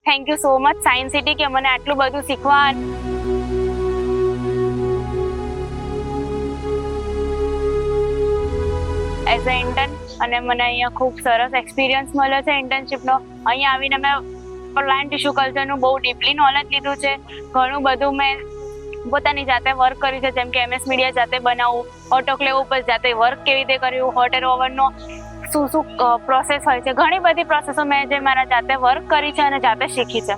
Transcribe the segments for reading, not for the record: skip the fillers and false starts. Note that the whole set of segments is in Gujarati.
Thank you so much science city કે મને આટલું બધું શીખવા એઝ અ ઇન્ટર્ન અને મને અહીંયા ખૂબ સરસ એક્સપિરિયન્સ મળ્યો છે ઇન્ટર્નશીપનો. અહીંયા આવીને મેં પ્લાન્ટ ટિશ્યુ કલ્ચરનું બહુ ડીપલી નોલેજ લીધું છે. ઘણું બધું મેં પોતાની જાતે વર્ક કર્યું છે, જેમ કે MS મીડિયા જાતે બનાવવું, ઓટોક્લેવ ઉપર જાતે વર્ક કેવી રીતે કર્યું, હોટ એર ઓવનનો શું પ્રોસેસ હોય છે, ઘણી બધી પ્રોસેસો મેં જે મારા જાતે વર્ક કરી છે અને જાતે શીખી છે.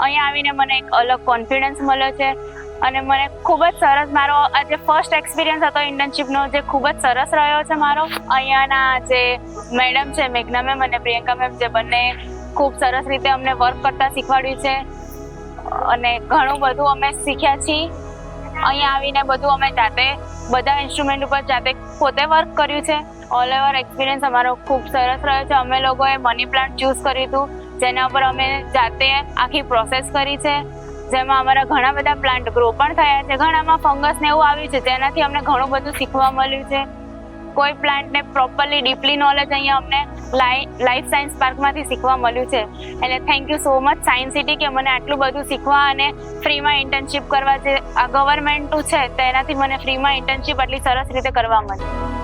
અહીંયા આવીને મને એક અલગ કોન્ફિડન્સ મળ્યો છે અને મને ખૂબ જ સરસ મારો આ જે ફર્સ્ટ એક્સપિરિયન્સ હતો ઇન્ટર્નશીપનો, જે ખૂબ જ સરસ રહ્યો છે મારો. અહીંયાના જે મેડમ છે મેઘના મેમ અને પ્રિયંકા મેમ, જે બંને ખૂબ સરસ રીતે અમને વર્ક કરતા શીખવાડ્યું છે અને ઘણું બધું અમે શીખ્યા છીએ. અહીંયા આવીને બધું અમે જાતે બધા ઇન્સ્ટ્રુમેન્ટ ઉપર જાતે પોતે વર્ક કર્યું છે. ઓલ ઓવર એક્સપિરિયન્સ અમારો ખૂબ સરસ રહ્યો છે. અમે લોકોએ મની પ્લાન્ટ ચૂઝ કર્યું હતું, જેના ઉપર અમે જાતે આખી પ્રોસેસ કરી છે, જેમાં અમારા ઘણા બધા પ્લાન્ટ ગ્રો પણ થયા છે. ઘણામાં ફંગસ ને એવું આવ્યું છે, જેનાથી અમને ઘણું બધું શીખવા મળ્યું છે. કોઈ પ્લાન્ટને પ્રોપરલી ડીપલી નોલેજ અહીંયા અમને લાઈફ સાયન્સ પાર્કમાંથી શીખવા મળ્યું છે. એટલે thank you so much science city કે મને આટલું બધું શીખવા અને ફ્રીમાં ઇન્ટર્નશીપ કરવા, જે આ ગવર્મેન્ટનું છે તેનાથી મને ફ્રીમાં ઇન્ટર્નશીપ આટલી સરસ રીતે કરવા મળી.